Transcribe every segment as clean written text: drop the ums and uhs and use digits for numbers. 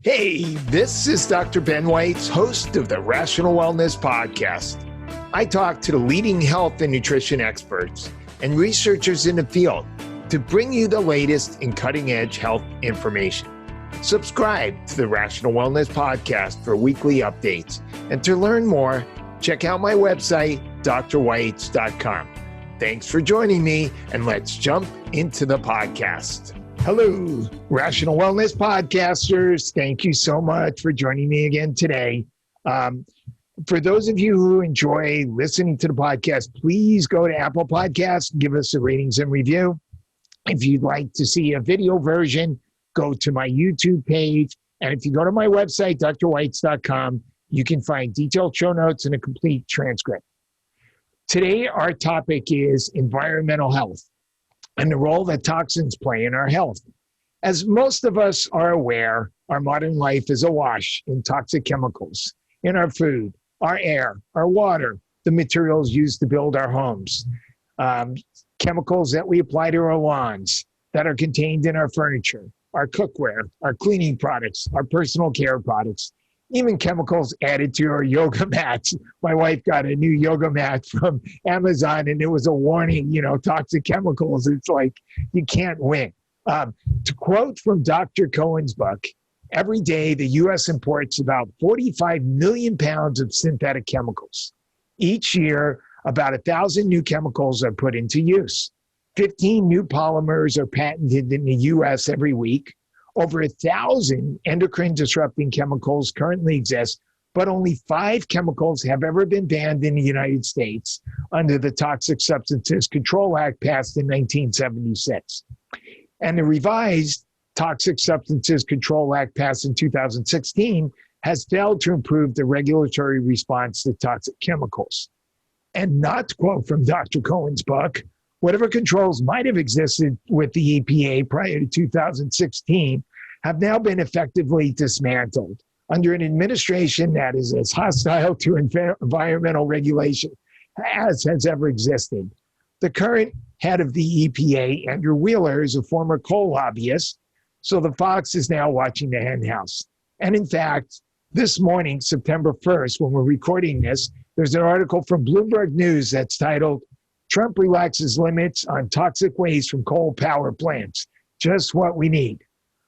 Hey, this is Dr. Ben Weitz, host of the Rational Wellness Podcast. I talk to the leading health and nutrition experts and researchers in the field to bring you the latest in cutting-edge health information. Subscribe to the Rational Wellness Podcast for weekly updates. And to learn more, check out my website, drweitz.com. Thanks for joining me, and let's jump into the podcast. Hello, Rational Wellness Podcasters. Thank you so much for joining me again today. For those of you who enjoy listening to the podcast, please go to Apple Podcasts, give us a ratings and review. If you'd like to see a video version, go to my YouTube page. And if you go to my website, drweitz.com, you can find detailed show notes and a complete transcript. Today, our topic is environmental health and the role that toxins play in our health. As most of us are aware, our modern life is awash in toxic chemicals in our food, our air, our water, the materials used to build our homes, chemicals that we apply to our lawns that are contained in our furniture, our cookware, our cleaning products, our personal care products, even chemicals added to our yoga mats. My wife got a new yoga mat from Amazon and it was a warning, toxic chemicals. It's like, you can't win. To quote from Dr. Cohen's book, every day the U.S. imports about 45 million pounds of synthetic chemicals. Each year, about 1,000 new chemicals are put into use. 15 new polymers are patented in the U.S. every week. Over 1,000 endocrine disrupting chemicals currently exist, but only 5 chemicals have ever been banned in the United States under the Toxic Substances Control Act passed in 1976. And the revised Toxic Substances Control Act passed in 2016 has failed to improve the regulatory response to toxic chemicals. And not to quote from Dr. Cohen's book, whatever controls might have existed with the EPA prior to 2016 have now been effectively dismantled under an administration that is as hostile to environmental regulation as has ever existed. The current head of the EPA, Andrew Wheeler, is a former coal lobbyist, so the fox is now watching the hen house. And in fact, this morning, September 1st, when we're recording this, there's an article from Bloomberg News that's titled, "Trump relaxes limits on toxic waste from coal power plants." Just what we need.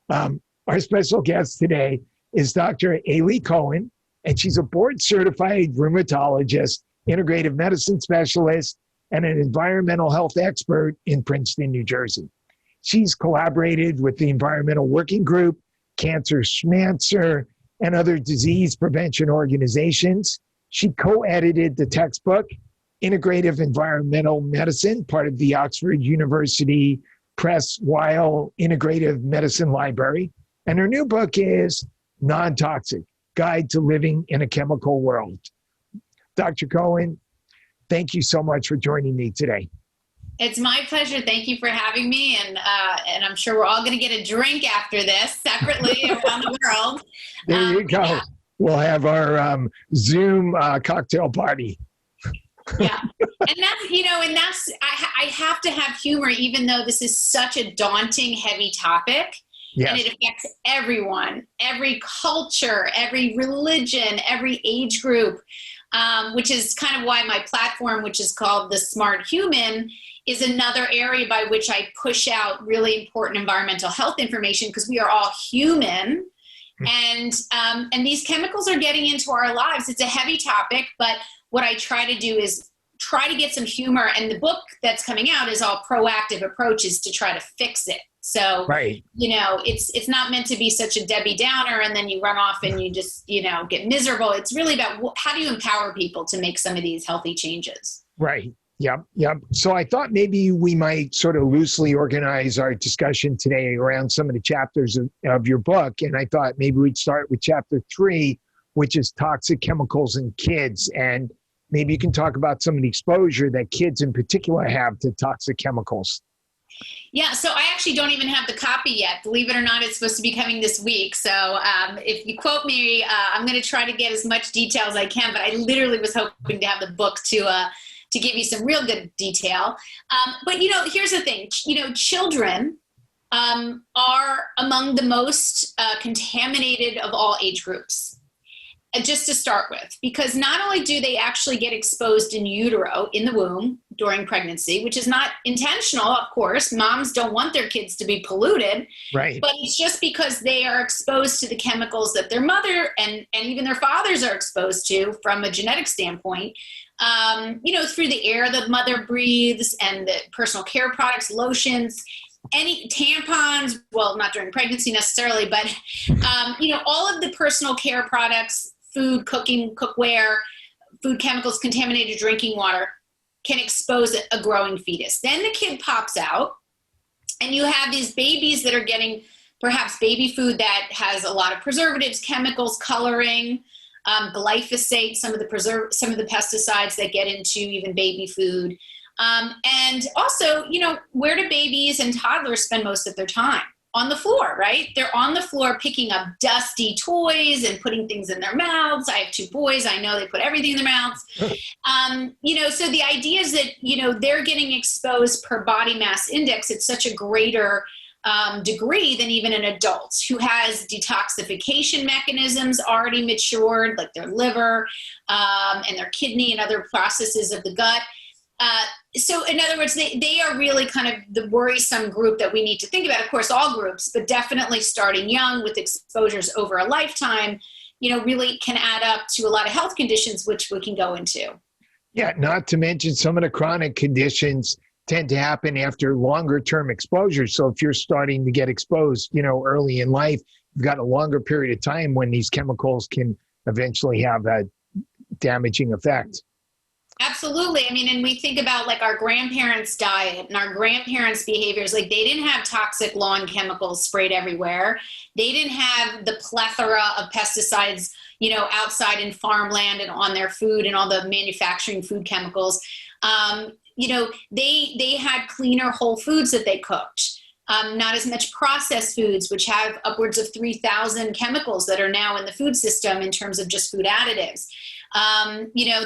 Our special guest today is Dr. Aly Cohen, and she's a board-certified rheumatologist, integrative medicine specialist, and an environmental health expert in Princeton, New Jersey. She's collaborated with the Environmental Working Group, Cancer Schmancer, and other disease prevention organizations. She co-edited the textbook, Integrative Environmental Medicine, part of the Oxford University Press Weil Integrative Medicine Library. And her new book is Non-Toxic, Guide to Living in a Chemical World. Dr. Cohen, thank you so much for joining me today. It's my pleasure. Thank you for having me. And I'm sure we're all going to get a drink after this separately around the world. There you go. Yeah. We'll have our Zoom cocktail party. Yeah. And that's, I have to have humor, even though this is such a daunting, heavy topic. Yes. And it affects everyone, every culture, every religion, every age group, which is kind of why my platform, which is called The Smart Human, is another area by which I push out really important environmental health information, because we are all human. And these chemicals are getting into our lives. It's a heavy topic, but what I try to do is try to get some humor. And the book that's coming out is all proactive approaches to try to fix it. So, right. It's not meant to be such a Debbie Downer and then you run off and you just, get miserable. It's really about how do you empower people to make some of these healthy changes? Right. Yep. So I thought maybe we might sort of loosely organize our discussion today around some of the chapters of your book. And I thought maybe we'd start with chapter 3, which is toxic chemicals in kids. And maybe you can talk about some of the exposure that kids in particular have to toxic chemicals. Yeah, so I actually don't even have the copy yet. Believe it or not, it's supposed to be coming this week. So if you quote me, I'm going to try to get as much detail as I can. But I literally was hoping to have the book to give you some real good detail. But, here's the thing. Children are among the most contaminated of all age groups. Just to start with, because not only do they actually get exposed in utero, in the womb, during pregnancy, which is not intentional, of course. Moms don't want their kids to be polluted. Right. But it's just because they are exposed to the chemicals that their mother and even their fathers are exposed to from a genetic standpoint, through the air the mother breathes and the personal care products, lotions, any tampons, well, not during pregnancy necessarily, but, all of the personal care products, food, cooking, cookware, food chemicals, contaminated drinking water can expose a growing fetus. Then the kid pops out and you have these babies that are getting perhaps baby food that has a lot of preservatives, chemicals, coloring, glyphosate, some of the pesticides that get into even baby food. And also, where do babies and toddlers spend most of their time? On the floor, right? They're on the floor picking up dusty toys and putting things in their mouths. I have 2 boys. I know they put everything in their mouths. So the idea is that, they're getting exposed per body mass index at such a greater degree than even an adult who has detoxification mechanisms already matured, like their liver and their kidney and other processes of the gut. So in other words, they are really kind of the worrisome group that we need to think about. Of course, all groups, but definitely starting young with exposures over a lifetime, really can add up to a lot of health conditions, which we can go into. Yeah, not to mention some of the chronic conditions tend to happen after longer term exposure. So if you're starting to get exposed, early in life, you've got a longer period of time when these chemicals can eventually have a damaging effect. Absolutely. I mean, and we think about like our grandparents' diet and our grandparents' behaviors. Like they didn't have toxic lawn chemicals sprayed everywhere. They didn't have the plethora of pesticides, outside in farmland and on their food and all the manufacturing food chemicals. They had cleaner whole foods that they cooked. Not as much processed foods, which have upwards of 3,000 chemicals that are now in the food system in terms of just food additives.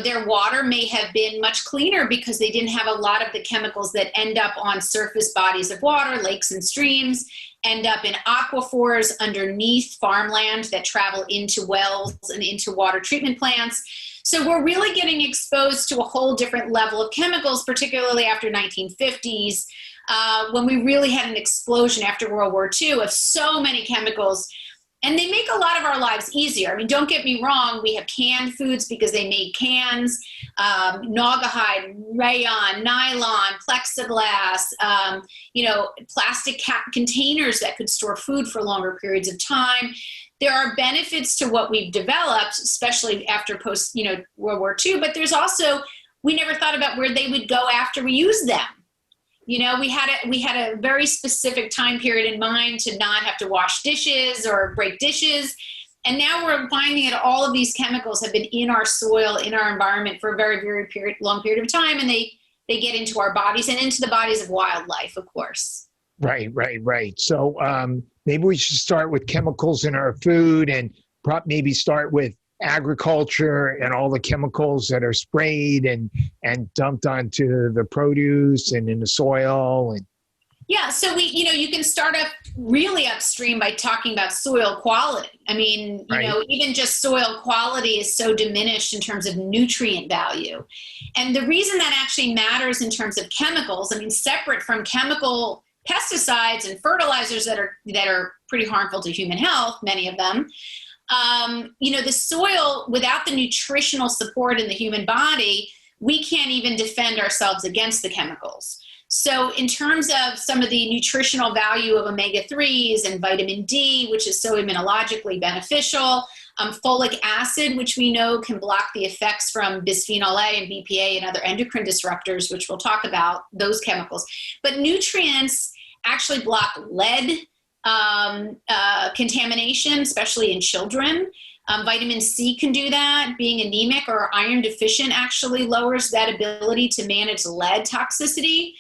Their water may have been much cleaner because they didn't have a lot of the chemicals that end up on surface bodies of water, lakes and streams, end up in aquifers underneath farmland that travel into wells and into water treatment plants. So we're really getting exposed to a whole different level of chemicals, particularly after 1950s, when we really had an explosion after World War II of so many chemicals. And they make a lot of our lives easier. I mean, don't get me wrong. We have canned foods because they made cans, naugahyde, rayon, nylon, plexiglass, plastic containers that could store food for longer periods of time. There are benefits to what we've developed, especially after post, World War II. But there's also, we never thought about where they would go after we used them. We had a very specific time period in mind to not have to wash dishes or break dishes. And now we're finding that all of these chemicals have been in our soil, in our environment for a very, very long period of time. And they get into our bodies and into the bodies of wildlife, of course. Right. So maybe we should start with chemicals in our food and maybe start with agriculture and all the chemicals that are sprayed and dumped onto the produce and in the soil. And yeah, so you can start up really upstream by talking about soil quality. I mean, even just soil quality is so diminished in terms of nutrient value. And the reason that actually matters in terms of chemicals, I mean, separate from chemical pesticides and fertilizers that are pretty harmful to human health, many of them, the soil, without the nutritional support in the human body, we can't even defend ourselves against the chemicals. So in terms of some of the nutritional value of omega-3s and vitamin D, which is so immunologically beneficial, folic acid, which we know can block the effects from bisphenol A and BPA and other endocrine disruptors, which we'll talk about, those chemicals. But nutrients actually block lead contamination, especially in children. Vitamin C can do that. Being anemic or iron deficient actually lowers that ability to manage lead toxicity.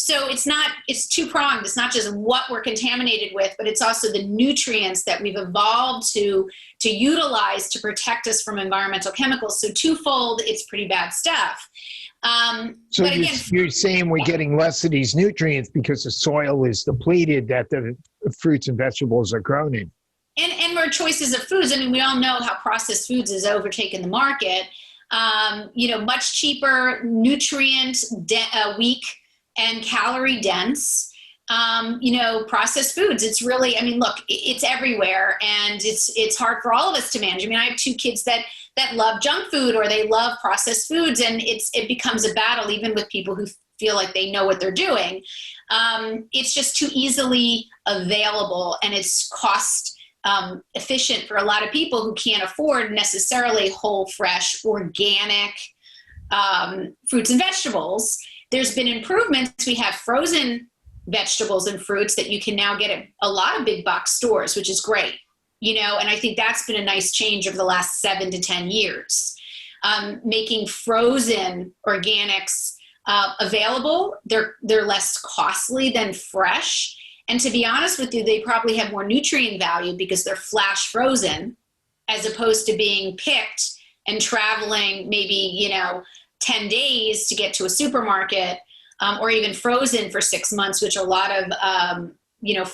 So it's two-pronged. It's not just what we're contaminated with, but it's also the nutrients that we've evolved to utilize to protect us from environmental chemicals. So twofold, it's pretty bad stuff. So but again, you're saying we're getting less of these nutrients because the soil is depleted that the fruits and vegetables are grown in. And more choices of foods. I mean, we all know how processed foods has overtaken the market. Much cheaper, nutrient weak and calorie dense. Processed foods. It's really, I mean, look, it's everywhere, and it's hard for all of us to manage. I mean, I have two kids that love junk food, or they love processed foods, and it becomes a battle even with people who feel like they know what they're doing. It's just too easily available, and it's cost efficient for a lot of people who can't afford necessarily whole, fresh, organic fruits and vegetables. There's been improvements. We have frozen vegetables and fruits that you can now get at a lot of big box stores, which is great, and I think that's been a nice change over the last 7 to 10 years. Making frozen organics available, they're less costly than fresh. And to be honest with you, they probably have more nutrient value because they're flash frozen, as opposed to being picked and traveling maybe, 10 days to get to a supermarket, or even frozen for 6 months, which a lot of,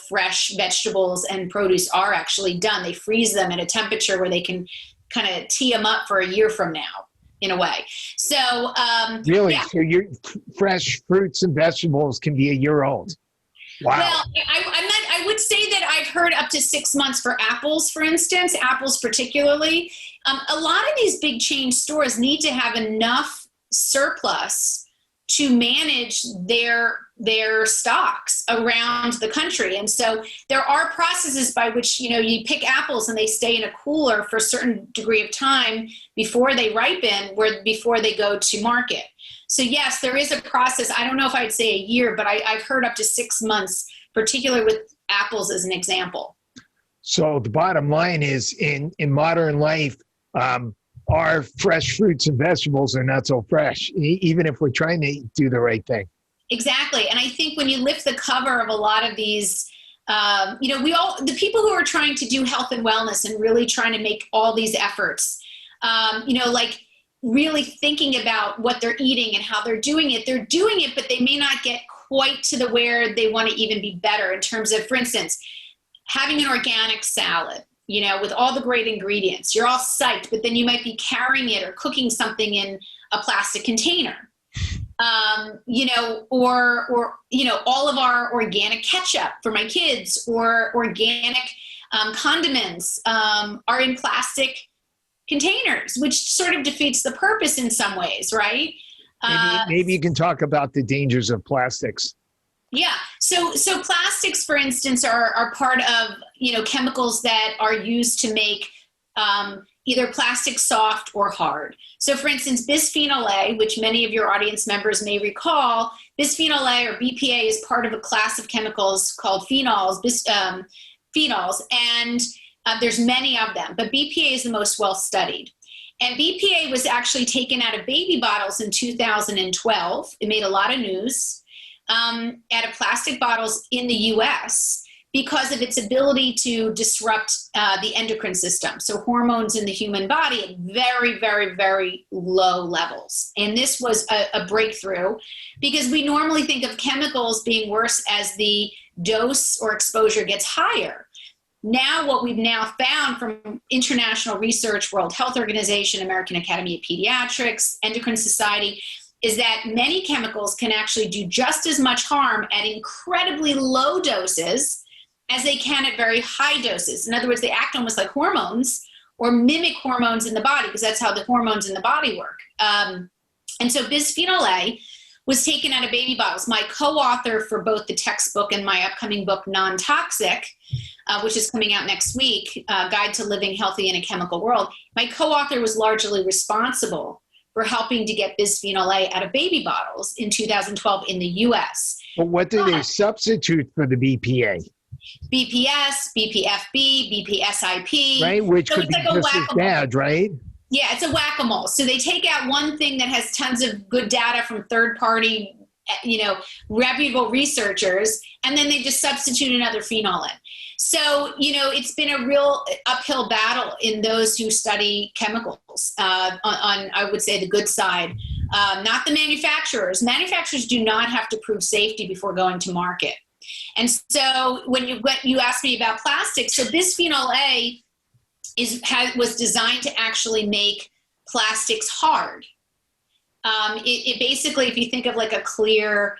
fresh vegetables and produce are actually done. They freeze them at a temperature where they can kind of tee them up for a year from now, in a way. So, really? Yeah. So your fresh fruits and vegetables can be a year old? Wow. Well, I would say that I've heard up to 6 months for apples, for instance, apples particularly. A lot of these big chain stores need to have enough surplus to manage their stocks around the country. And so there are processes by which, you pick apples and they stay in a cooler for a certain degree of time before they ripen, before they go to market. So yes, there is a process. I don't know if I'd say a year, but I've heard up to 6 months, particularly with apples as an example. So the bottom line is in modern life, our fresh fruits and vegetables are not so fresh, even if we're trying to do the right thing. Exactly. And I think when you lift the cover of a lot of these, the people who are trying to do health and wellness and really trying to make all these efforts, really thinking about what they're eating and how they're doing it, but they may not get quite to the where they want to even be better in terms of, for instance, having an organic salad, with all the great ingredients. You're all psyched, but then you might be carrying it or cooking something in a plastic container. Or all of our organic ketchup for my kids, or organic condiments are in plastic containers, which sort of defeats the purpose in some ways, right? Maybe you can talk about the dangers of plastics. Yeah. So plastics, for instance, are part of, chemicals that are used to make either plastic soft or hard. So for instance, bisphenol A, which many of your audience members may recall, bisphenol A or BPA is part of a class of chemicals called phenols, and there's many of them, but BPA is the most well studied. And BPA was actually taken out of baby bottles in 2012. It made a lot of news. Out of plastic bottles in the US because of its ability to disrupt the endocrine system. So hormones in the human body at very, very, very low levels. And this was a breakthrough because we normally think of chemicals being worse as the dose or exposure gets higher. Now, what we've now found from international research, World Health Organization, American Academy of Pediatrics, Endocrine Society, is that many chemicals can actually do just as much harm at incredibly low doses as they can at very high doses. In other words, they act almost like hormones or mimic hormones in the body, because that's how the hormones in the body work. And so bisphenol A was taken out of baby bottles. My co-author for both the textbook and my upcoming book, Non-Toxic, which is coming out next week, Guide to Living Healthy in a Chemical World, my co-author was largely responsible for helping to get bisphenol A out of baby bottles in 2012 in the US. But what do they substitute for the BPA? BPS, BPFB, BPSIP. Right, which so could be like just as bad, right? Yeah, it's a whack-a-mole. So they take out one thing that has tons of good data from third-party, reputable researchers, and then they just substitute another phenol in. So, it's been a real uphill battle in those who study chemicals on I would say, the good side, not the manufacturers. Manufacturers do not have to prove safety before going to market. And so when you asked me about plastics, so bisphenol A was designed to actually make plastics hard. It basically, if you think of like a clear,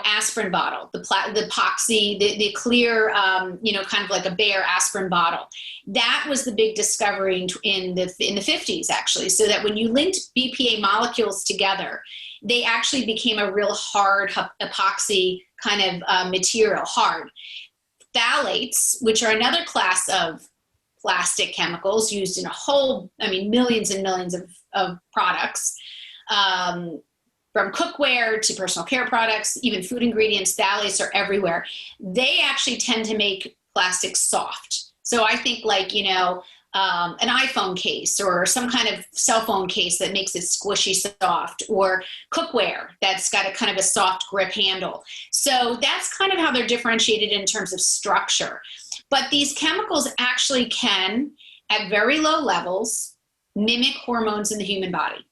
aspirin bottle, the epoxy, the clear, kind of like a bare aspirin bottle, that was the big discovery in the 50s, actually. So that when you linked BPA molecules together, they actually became a real hard epoxy kind of material, hard. Phthalates, which are another class of plastic chemicals used in millions and millions of products, from cookware to personal care products, even food ingredients, phthalates are everywhere. They actually tend to make plastics soft. So I think like, an iPhone case or some kind of cell phone case that makes it squishy soft, or cookware that's got a kind of a soft grip handle. So that's kind of how they're differentiated in terms of structure. But these chemicals actually can, at very low levels, mimic hormones in the human body.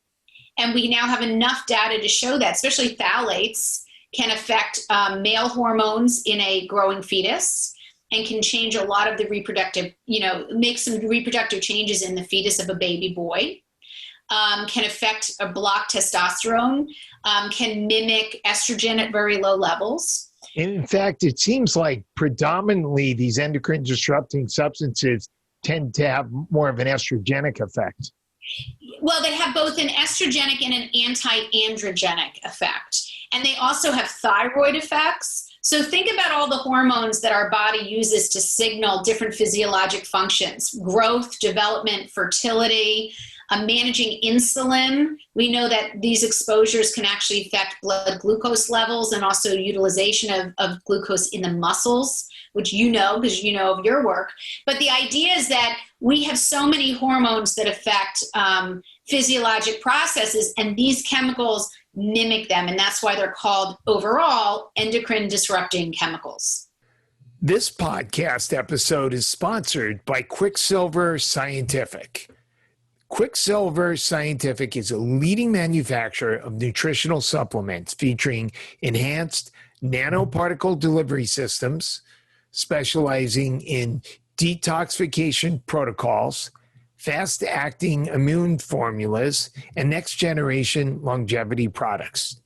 And we now have enough data to show that, especially phthalates can affect male hormones in a growing fetus and can change a lot of the reproductive, make some reproductive changes in the fetus of a baby boy, can affect or block testosterone, can mimic estrogen at very low levels. In fact, it seems like predominantly these endocrine disrupting substances tend to have more of an estrogenic effect. Well, they have both an estrogenic and an anti-androgenic effect. And they also have thyroid effects. So think about all the hormones that our body uses to signal different physiologic functions: growth, development, fertility, managing insulin. We know that these exposures can actually affect blood glucose levels and also utilization of glucose in the muscles, which because you know of your work. But the idea is that we have so many hormones that affect physiologic processes, and these chemicals mimic them. And that's why they're called overall endocrine disrupting chemicals. This podcast episode is sponsored by Quicksilver Scientific. Quicksilver Scientific is a leading manufacturer of nutritional supplements featuring enhanced nanoparticle delivery systems, specializing in detoxification protocols, fast-acting immune formulas, and next-generation longevity products.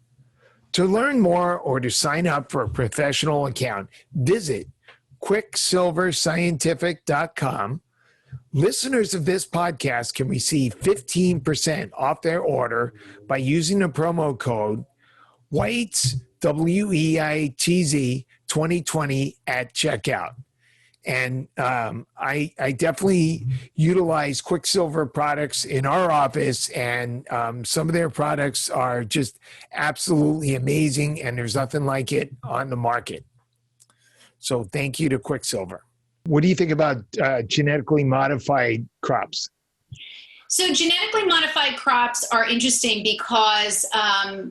To learn more or to sign up for a professional account, visit quicksilverscientific.com. Listeners of this podcast can receive 15% off their order by using the promo code Weitz, WEITZ 2020 at checkout. And I definitely utilize Quicksilver products in our office, and some of their products are just absolutely amazing, and there's nothing like it on the market. So thank you to Quicksilver. What do you think about genetically modified crops? So genetically modified crops are interesting because,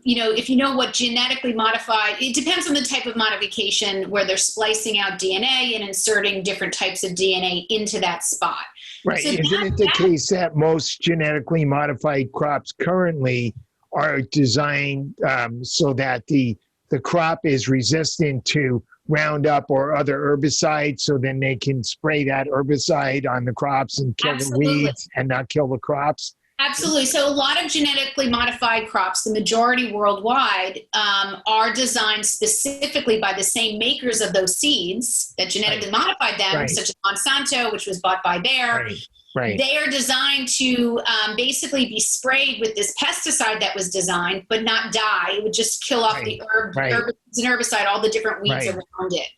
if you know what genetically modified, it depends on the type of modification where they're splicing out DNA and inserting different types of DNA into that spot. Right. So Isn't it the case that most genetically modified crops currently are designed so that the crop is resistant to Roundup or other herbicides, so then they can spray that herbicide on the crops and kill the weeds and not kill the crops? Absolutely. So a lot of genetically modified crops, the majority worldwide, are designed specifically by the same makers of those seeds that genetically modified them, such as Monsanto, which was bought by Bayer. Right. They are designed to basically be sprayed with this pesticide that was designed, but not die. It would just kill off the herbicide and herbicide, all the different weeds around it.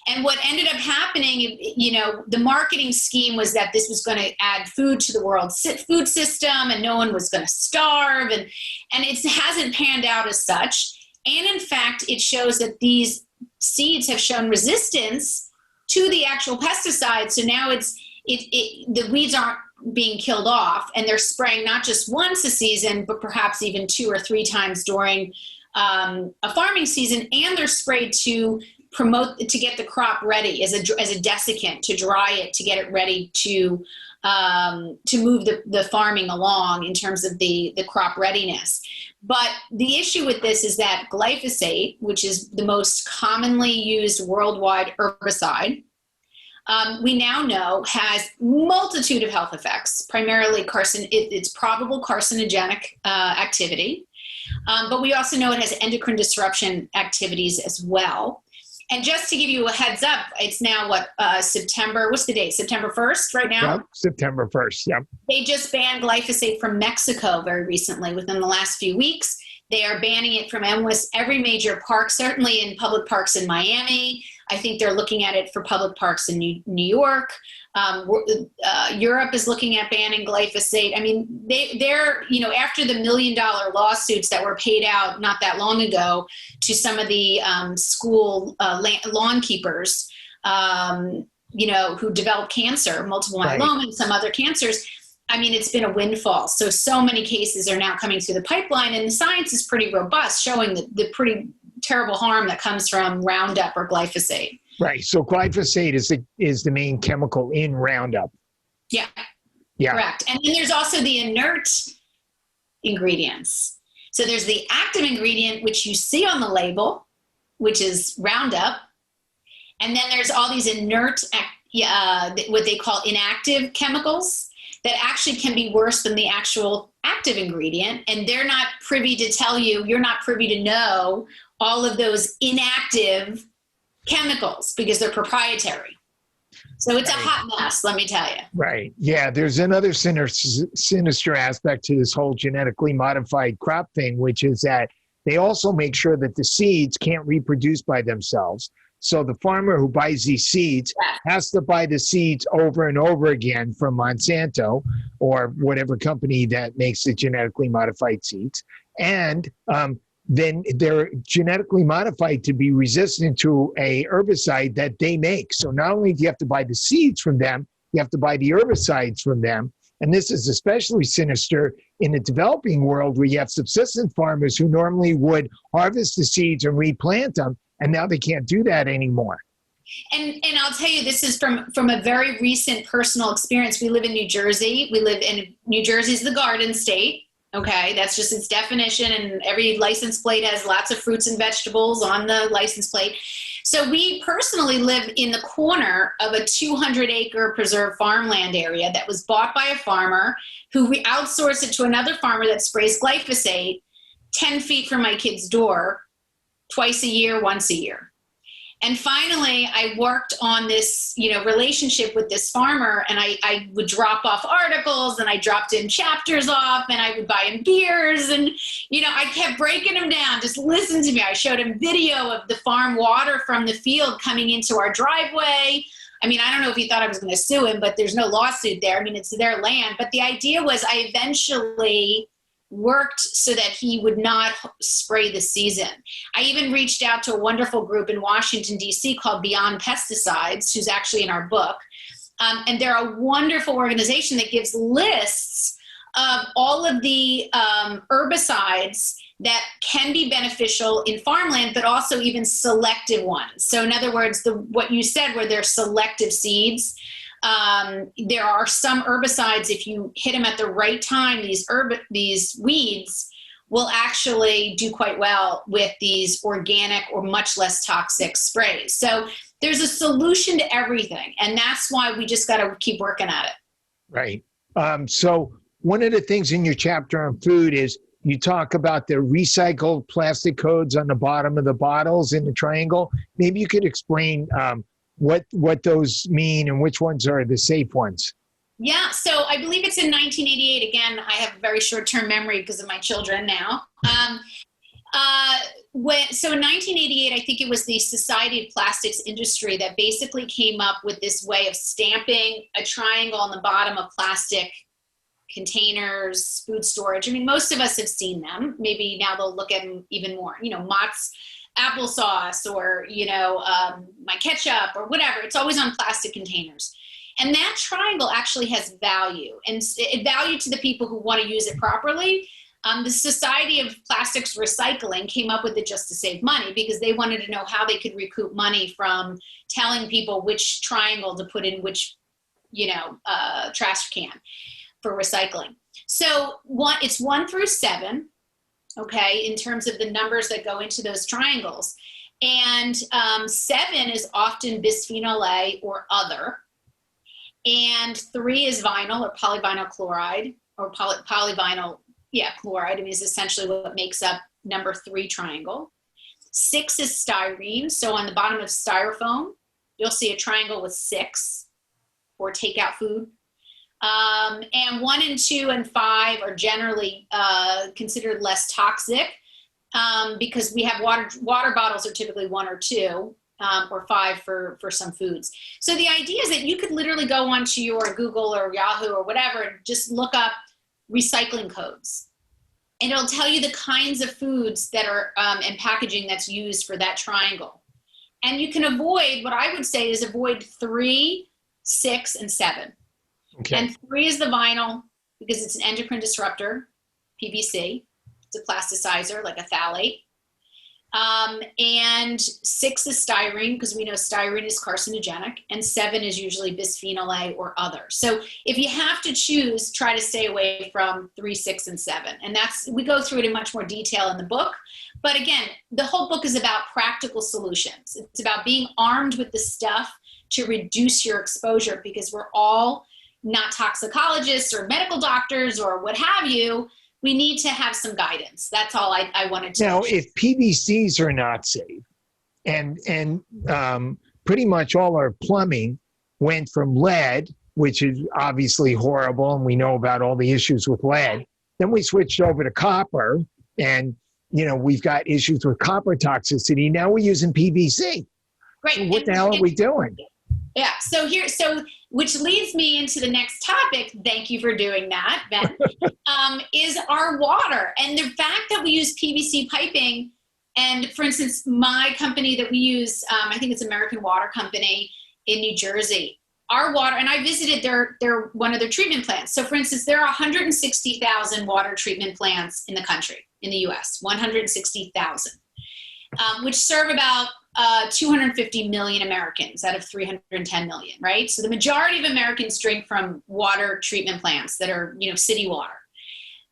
And what ended up happening, the marketing scheme was that this was going to add food to the world's food system, and no one was going to starve. And it hasn't panned out as such. And in fact, it shows that these seeds have shown resistance to the actual pesticide. So now the weeds aren't being killed off, and they're spraying not just once a season, but perhaps even 2 or 3 times during a farming season, and they're sprayed to get the crop ready as a desiccant, to dry it, to get it ready to move the farming along in terms of the crop readiness. But the issue with this is that glyphosate, which is the most commonly used worldwide herbicide, we now know has multitude of health effects, primarily it's probable carcinogenic activity. But we also know it has endocrine disruption activities as well. And just to give you a heads up, it's now September, what's the date? September 1st right now? Yep, September 1st, yep. They just banned glyphosate from Mexico very recently, within the last few weeks. They are banning it from almost every major park, certainly in public parks in Miami. I think they're looking at it for public parks in New York. Europe is looking at banning glyphosate. I mean, they're, after the $1 million lawsuits that were paid out not that long ago to some of the school lawn keepers, who developed cancer, multiple myeloma, and some other cancers. I mean, it's been a windfall. So many cases are now coming through the pipeline, and the science is pretty robust, showing the pretty terrible harm that comes from Roundup or glyphosate. Right. So glyphosate is the main chemical in Roundup. Yeah. Yeah. Correct. And then there's also the inert ingredients. So there's the active ingredient, which you see on the label, which is Roundup. And then there's all these inert, what they call inactive chemicals that actually can be worse than the actual active ingredient. And they're not privy to tell you, you're not privy to know all of those inactive chemicals because they're proprietary. So it's a hot mess, let me tell you. Right. Yeah. There's another sinister aspect to this whole genetically modified crop thing, which is that they also make sure that the seeds can't reproduce by themselves. So the farmer who buys these seeds has to buy the seeds over and over again from Monsanto or whatever company that makes the genetically modified seeds. And then they're genetically modified to be resistant to a herbicide that they make. So not only do you have to buy the seeds from them, you have to buy the herbicides from them. And this is especially sinister in the developing world where you have subsistence farmers who normally would harvest the seeds and replant them. And now they can't do that anymore. And I'll tell you, this is from a very recent personal experience. We live in New Jersey. New Jersey is the garden state. Okay, that's just its definition, and every license plate has lots of fruits and vegetables on the license plate. So we personally live in the corner of a 200-acre preserved farmland area that was bought by a farmer who we outsourced it to another farmer that sprays glyphosate 10 feet from my kid's door, twice a year, once a year. And finally, I worked on this, relationship with this farmer, and I would drop off articles, and I dropped in chapters off, and I would buy him beers, and, I kept breaking him down. Just listen to me. I showed him video of the farm water from the field coming into our driveway. I mean, I don't know if he thought I was going to sue him, but there's no lawsuit there. I mean, it's their land. But the idea was I eventually worked so that he would not spray the season. I even reached out to a wonderful group in Washington, D.C. called Beyond Pesticides, who's actually in our book. And they're a wonderful organization that gives lists of all of the herbicides that can be beneficial in farmland, but also even selective ones. So in other words, what you said were they're selective seeds. There are some herbicides, if you hit them at the right time, these weeds will actually do quite well with these organic or much less toxic sprays. So there's a solution to everything, and that's why we just got to keep working at it. Right. So one of the things in your chapter on food is you talk about the recycled plastic codes on the bottom of the bottles in the triangle. Maybe you could explain what those mean and which ones are the safe ones. Yeah, so I believe it's in 1988. Again, I have a very short-term memory because of my children now. So in 1988, I think it was the Society of Plastics Industry that basically came up with this way of stamping a triangle on the bottom of plastic containers, food storage. I mean, most of us have seen them. Maybe now they'll look at them even more. Mott's applesauce or, my ketchup or whatever. It's always on plastic containers. And that triangle actually has value, and value to the people who want to use it properly. The Society of Plastics Recycling came up with it just to save money because they wanted to know how they could recoup money from telling people which triangle to put in which, trash can for recycling. So it's 1 through 7, okay, in terms of the numbers that go into those triangles. And 7 is often bisphenol A or other. And 3 is vinyl or polyvinyl chloride or polyvinyl chloride. I mean, is essentially what makes up number 3 triangle. 6 is styrene. So on the bottom of styrofoam, you'll see a triangle with 6 for takeout food. And 1 and 2 and 5 are generally considered less toxic because we have water bottles are typically 1 or 2 or 5 for some foods. So the idea is that you could literally go onto your Google or Yahoo or whatever and just look up recycling codes. And it'll tell you the kinds of foods that are and packaging that's used for that triangle. And you can avoid, what I would say is avoid 3, 6, and 7. Okay. And 3 is the vinyl because it's an endocrine disruptor, PVC. It's a plasticizer like a phthalate. And 6 is styrene because we know styrene is carcinogenic. And 7 is usually bisphenol A or other. So if you have to choose, try to stay away from 3, 6, and 7. And we go through it in much more detail in the book. But again, the whole book is about practical solutions. It's about being armed with the stuff to reduce your exposure because we're all not toxicologists or medical doctors or what have you. We need to have some guidance. That's all I wanted to Now, if PVCs are not safe and pretty much all our plumbing went from lead, which is obviously horrible, and we know about all the issues with lead, then we switched over to copper and, we've got issues with copper toxicity. Now we're using PVC. Right. So what the hell are we doing? Yeah. Which leads me into the next topic. Thank you for doing that, Ben. Is our water and the fact that we use PVC piping. And for instance, my company that we use, I think it's American Water Company in New Jersey. Our water, and I visited their one of their treatment plants. So for instance, there are 160,000 water treatment plants in the country, in the U.S. 160,000, which serve about 250 million Americans out of 310 million, right? So the majority of Americans drink from water treatment plants that are, city water.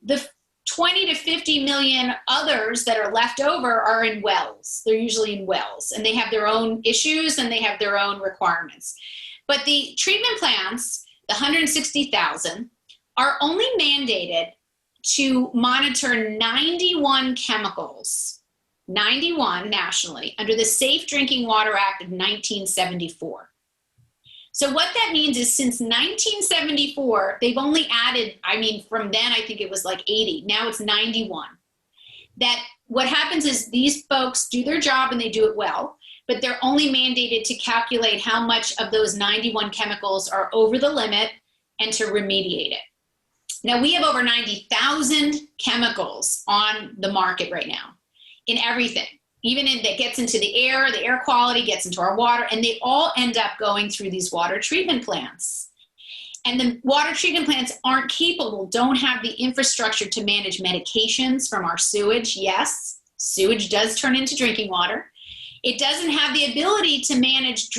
The 20 to 50 million others that are left over are in wells. They're usually in wells, and they have their own issues and they have their own requirements. But the treatment plants, the 160,000, are only mandated to monitor 91 chemicals, 91 nationally, under the Safe Drinking Water Act of 1974. So what that means is since 1974, they've only added, from then I think it was like 80, now it's 91. That what happens is these folks do their job and they do it well, but they're only mandated to calculate how much of those 91 chemicals are over the limit and to remediate it. Now we have over 90,000 chemicals on the market right now in everything. Even that gets into the air quality gets into our water, and they all end up going through these water treatment plants. And the water treatment plants aren't capable, don't have the infrastructure to manage medications from our sewage. Yes, sewage does turn into drinking water. It doesn't have the ability to manage,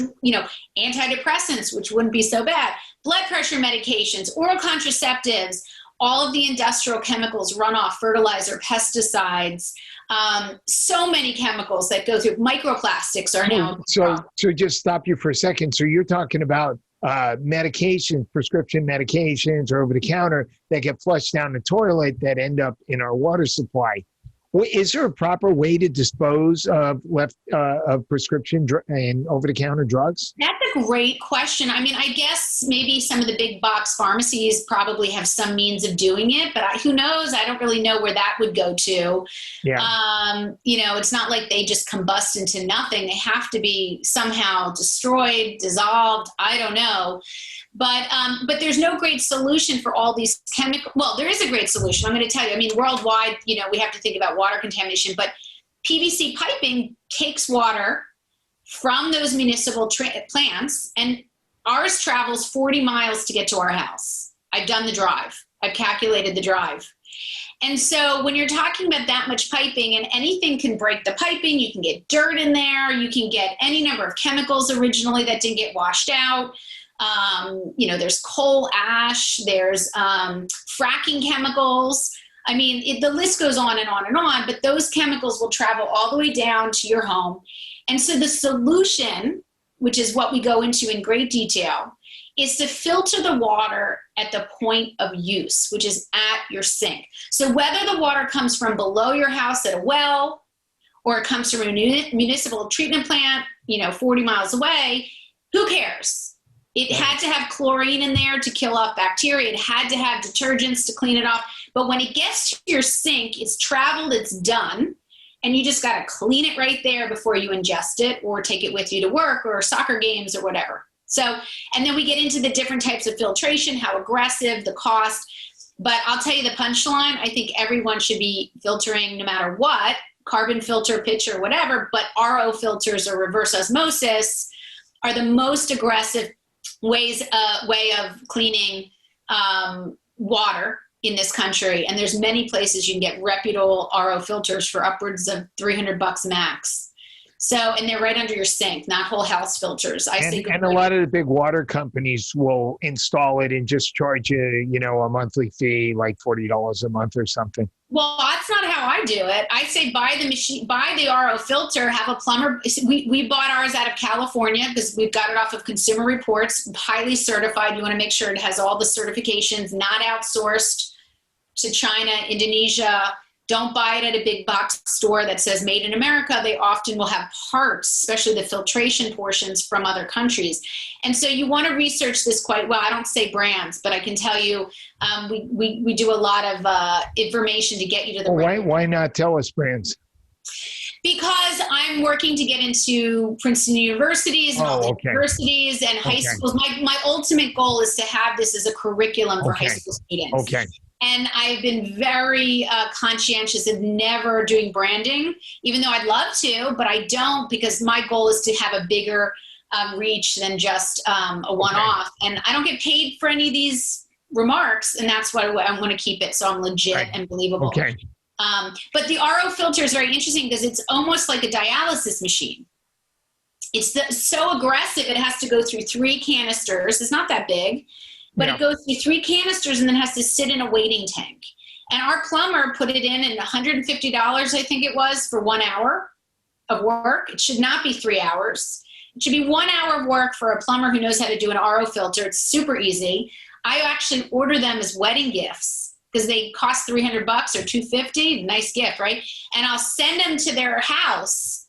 antidepressants, which wouldn't be so bad, blood pressure medications, oral contraceptives, all of the industrial chemicals, runoff, fertilizer, pesticides, so many chemicals that go through. Microplastics are now. So just stop you for a second. So you're talking about medications, prescription medications or over the counter that get flushed down the toilet that end up in our water supply. Is there a proper way to dispose of of prescription and over-the-counter drugs? That's a great question. I guess maybe some of the big box pharmacies probably have some means of doing it, but who knows? I don't really know where that would go to. Yeah. It's not like they just combust into nothing. They have to be somehow destroyed, dissolved. I don't know. But there's no great solution for all these chemicals. Well, there is a great solution. I'm going to tell you. Worldwide, we have to think about water contamination, but PVC piping takes water from those municipal plants, and ours travels 40 miles to get to our house. I've done the drive. I've calculated the drive. And so when you're talking about that much piping, and anything can break the piping, you can get dirt in there, you can get any number of chemicals originally that didn't get washed out. There's coal ash, there's fracking chemicals. I mean, the list goes on and on and on, but those chemicals will travel all the way down to your home. And so the solution, which is what we go into in great detail, is to filter the water at the point of use, which is at your sink. So whether the water comes from below your house at a well, or it comes from a municipal treatment plant, 40 miles away, who cares? It had to have chlorine in there to kill off bacteria. It had to have detergents to clean it off. But when it gets to your sink, it's traveled, it's done, and you just got to clean it right there before you ingest it or take it with you to work or soccer games or whatever. So, and then we get into the different types of filtration, how aggressive, the cost. But I'll tell you the punchline, I think everyone should be filtering no matter what, carbon filter, pitch, or whatever, but RO filters or reverse osmosis are the most aggressive way of cleaning water in this country. And there's many places you can get reputable RO filters for upwards of $300 max. So, and they're right under your sink, not whole house filters. And a lot of the big water companies will install it and just charge you, a monthly fee, like $40 a month or something. Well, that's not how I do it. I say buy the machine, buy the RO filter, have a plumber. We bought ours out of California because we've got it off of Consumer Reports, highly certified. You want to make sure it has all the certifications, not outsourced to China, Indonesia. Don't buy it at a big box store that says made in America. They often will have parts, especially the filtration portions, from other countries. And so you want to research this quite well. I don't say brands, but I can tell you we do a lot of information to get you to the brand. Why not tell us brands? Because I'm working to get into Princeton universities and universities and high schools. My ultimate goal is to have this as a curriculum for high school students. Okay. And I've been very conscientious of never doing branding, even though I'd love to, but I don't, because my goal is to have a bigger reach than just a one-off. And I don't get paid for any of these remarks, and that's why I want to keep it so I'm legit and believable. Okay. But the RO filter is very interesting because it's almost like a dialysis machine. It's so aggressive, it has to go through 3 canisters. It's not that big. But it goes through 3 canisters and then has to sit in a waiting tank. And our plumber put it in $150, I think it was, for 1 hour of work. It should not be 3 hours. It should be 1 hour of work for a plumber who knows how to do an RO filter. It's super easy. I actually order them as wedding gifts because they cost $300 or $250. Nice gift, right? And I'll send them to their house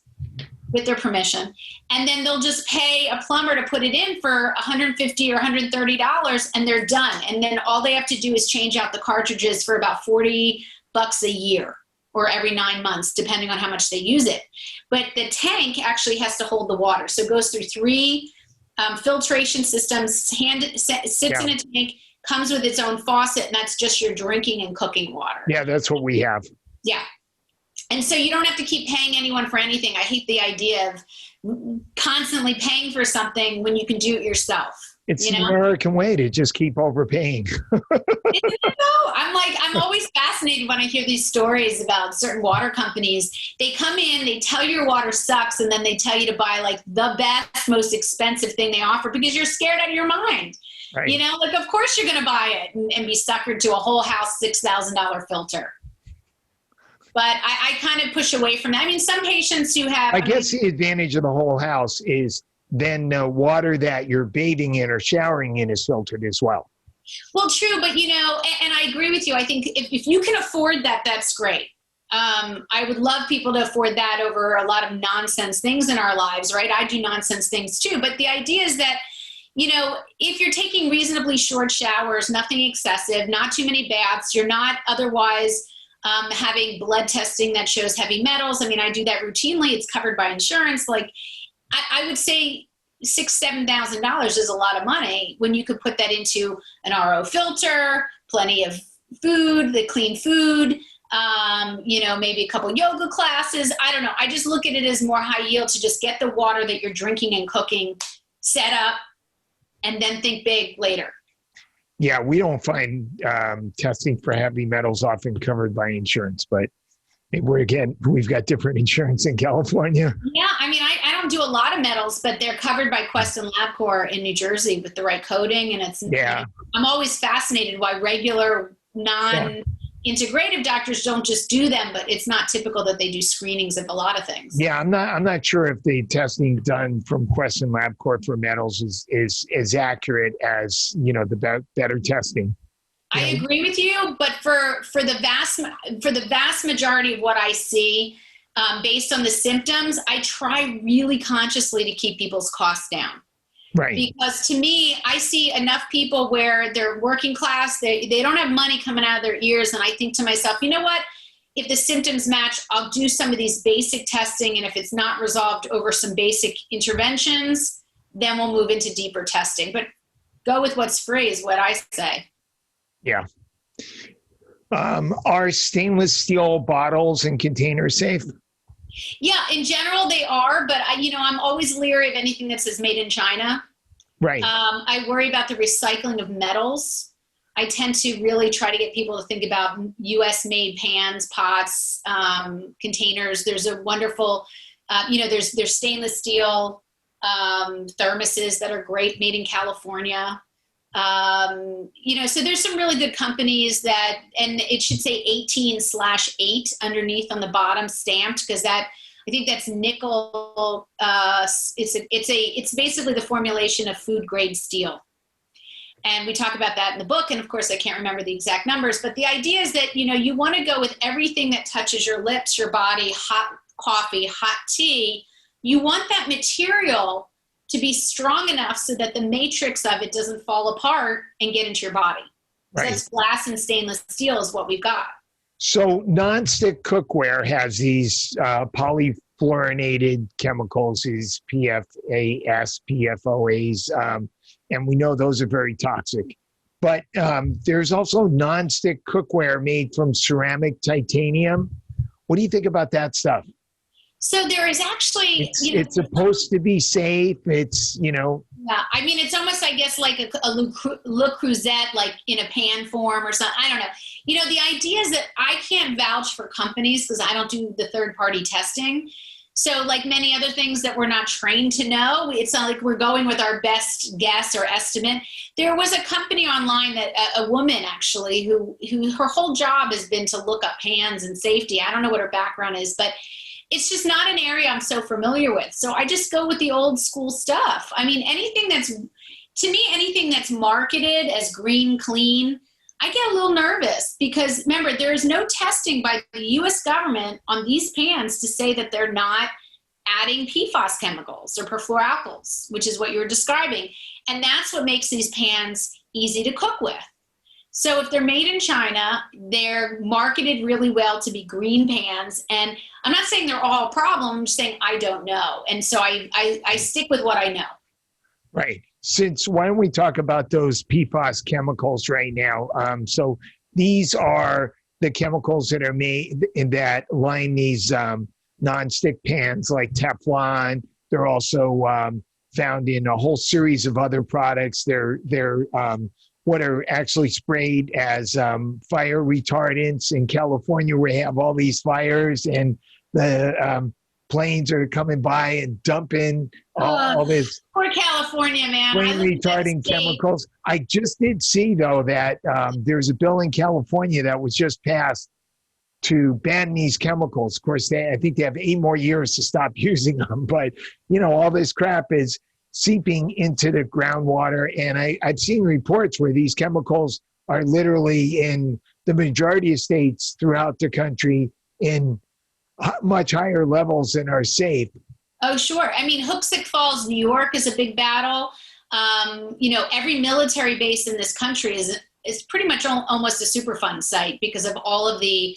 with their permission. And then they'll just pay a plumber to put it in for $150 or $130 and they're done. And then all they have to do is change out the cartridges for about $40 a year or every 9 months, depending on how much they use it. But the tank actually has to hold the water. So it goes through 3 filtration systems, sits in a tank, comes with its own faucet, and that's just your drinking and cooking water. Yeah, that's what we have. Yeah. And so you don't have to keep paying anyone for anything. I hate the idea of constantly paying for something when you can do it yourself. It's the American way to just keep overpaying. I'm always fascinated when I hear these stories about certain water companies. They come in, they tell you your water sucks, and then they tell you to buy like the best, most expensive thing they offer because you're scared out of your mind. Right. Of course you're going to buy it and be suckered to a whole house $6,000 filter. But I kind of push away from that. I mean, some patients who have... I guess the advantage of the whole house is then the water that you're bathing in or showering in is filtered as well. Well, true. But, and I agree with you. I think if you can afford that, that's great. I would love people to afford that over a lot of nonsense things in our lives, right? I do nonsense things too. But the idea is that, if you're taking reasonably short showers, nothing excessive, not too many baths, you're not otherwise... having blood testing that shows heavy metals. I mean, I do that routinely. It's covered by insurance. I would say $6,000-$7,000 is a lot of money when you could put that into an RO filter, plenty of food, the clean food, maybe a couple yoga classes. I don't know. I just look at it as more high yield to just get the water that you're drinking and cooking set up and then think big later. Yeah, we don't find testing for heavy metals often covered by insurance, but we've got different insurance in California. Yeah, I mean, I don't do a lot of metals, but they're covered by Quest and LabCorp in New Jersey with the right coding. And I'm always fascinated why regular non-integrative doctors don't just do them, but it's not typical that they do screenings of a lot of things. Yeah, I'm not sure if the testing done from Quest and LabCorp for metals is as accurate as, the better testing. I agree with you, but for the vast majority of what I see, based on the symptoms, I try really consciously to keep people's costs down. Right. Because to me, I see enough people where they're working class, they don't have money coming out of their ears, and I think to myself, you know what? If the symptoms match, I'll do some of these basic testing, and if it's not resolved over some basic interventions, then we'll move into deeper testing. But go with what's free is what I say. Yeah. Are stainless steel bottles and containers safe? Yeah, in general they are, but I'm always leery of anything that says made in China. Right. I worry about the recycling of metals. I tend to really try to get people to think about U.S. made pans, pots, containers. There's a wonderful, there's stainless steel thermoses that are great, made in California. So there's some really good companies and it should say 18/8 underneath on the bottom stamped, because I think that's nickel. It's basically the formulation of food grade steel. And we talk about that in the book. And of course I can't remember the exact numbers, but the idea is that, you want to go with everything that touches your lips, your body, hot coffee, hot tea. You want that material to be strong enough so that the matrix of it doesn't fall apart and get into your body. Right. So that's glass and stainless steel is what we've got. So nonstick cookware has these polyfluorinated chemicals, these PFAS, PFOAs, and we know those are very toxic. But there's also nonstick cookware made from ceramic titanium. What do you think about that stuff? So there is actually, it's supposed to be safe. It's, Yeah, I mean, it's almost, I guess, like a Le Creuset, like in a pan form or something. I don't know. The idea is that I can't vouch for companies because I don't do the third-party testing. So like many other things that we're not trained to know, it's not like we're going with our best guess or estimate. There was a company online that a woman actually who her whole job has been to look up pans and safety. I don't know what her background is, but it's just not an area I'm so familiar with. So I just go with the old school stuff. I mean, anything that's marketed as green, clean, I get a little nervous because remember, there is no testing by the US government on these pans to say that they're not adding Ppos chemicals or perfluoroalkyls, which is what you were describing. And that's what makes these pans easy to cook with. So if they're made in China, they're marketed really well to be green pans. And I'm not saying they're all a problem. I'm just saying I don't know. And so I stick with what I know. Right. Why don't we talk about those Ppos chemicals right now? So these are the chemicals that are made that line these nonstick pans like Teflon. They're also found in a whole series of other products. They're what are actually sprayed as fire retardants. In California, we have all these fires and the planes are coming by and dumping all this. Poor California, man. Flame retarding chemicals. I just did see, though, that there's a bill in California that was just passed to ban these chemicals. Of course, I think they have 8 more years to stop using them. But, all this crap is seeping into the groundwater. And I've seen reports where these chemicals are literally in the majority of states throughout the country in much higher levels than are safe. Oh, sure. I mean, Hoosick Falls, New York is a big battle. Every military base in this country is pretty much almost a Superfund site because of all of the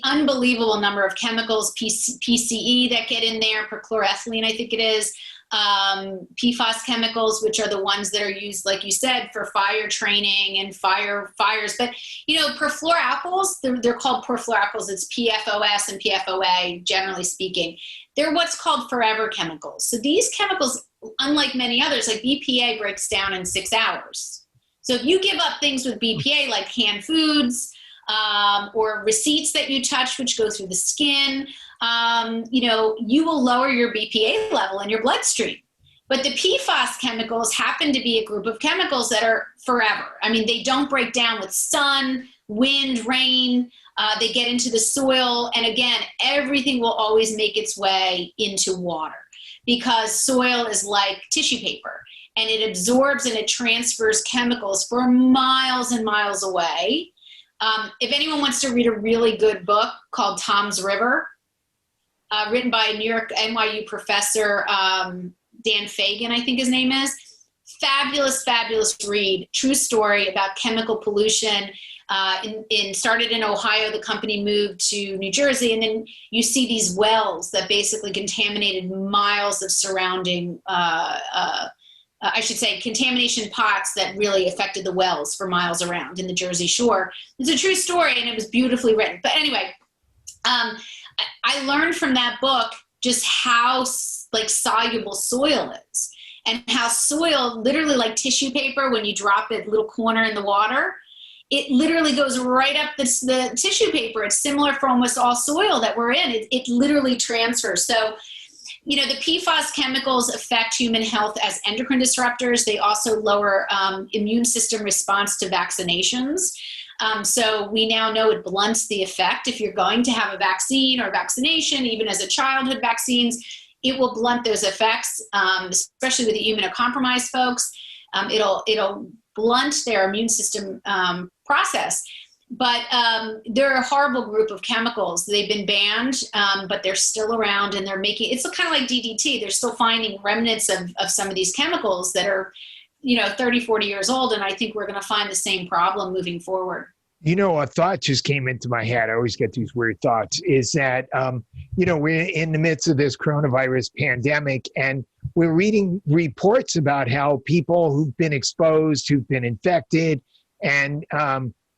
unbelievable number of chemicals, PCE that get in there, perchloroethylene, I think it is. Ppos chemicals, which are the ones that are used, like you said, for fire training and fires. But, perfluoroalkyls, they're called perfluoroalkyls. It's PFOS and PFOA, generally speaking. They're what's called forever chemicals. So these chemicals, unlike many others, like BPA breaks down in 6 hours. So if you give up things with BPA like canned foods, or receipts that you touch, which go through the skin, you will lower your BPA level in your bloodstream. But the PFAS chemicals happen to be a group of chemicals that are forever. I mean, they don't break down with sun, wind, rain. They get into the soil. And again, everything will always make its way into water because soil is like tissue paper and it absorbs and it transfers chemicals for miles and miles away. If anyone wants to read a really good book called Tom's River, written by a New York NYU professor, Dan Fagan, I think his name is. Fabulous, fabulous read. True story about chemical pollution. Started in Ohio, the company moved to New Jersey, and then you see these wells that basically contaminated miles of surrounding, contamination pots that really affected the wells for miles around in the Jersey Shore. It's a true story, and it was beautifully written. But anyway, I learned from that book just how soluble soil is, and how soil, literally like tissue paper, when you drop it little corner in the water, it literally goes right up the tissue paper. It's similar for almost all soil that we're in. It literally transfers. So, the PFAS chemicals affect human health as endocrine disruptors. They also lower immune system response to vaccinations. So we now know it blunts the effect. If you're going to have a vaccine or vaccination, even as a childhood vaccines, it will blunt those effects, especially with the immunocompromised folks. It'll blunt their immune system process. But they're a horrible group of chemicals. They've been banned, but they're still around, and it's kind of like DDT. They're still finding remnants of some of these chemicals that are, 30, 40 years old. And I think we're going to find the same problem moving forward. A thought just came into my head. I always get these weird thoughts, is that, we're in the midst of this coronavirus pandemic, and we're reading reports about how people who've been exposed, who've been infected, and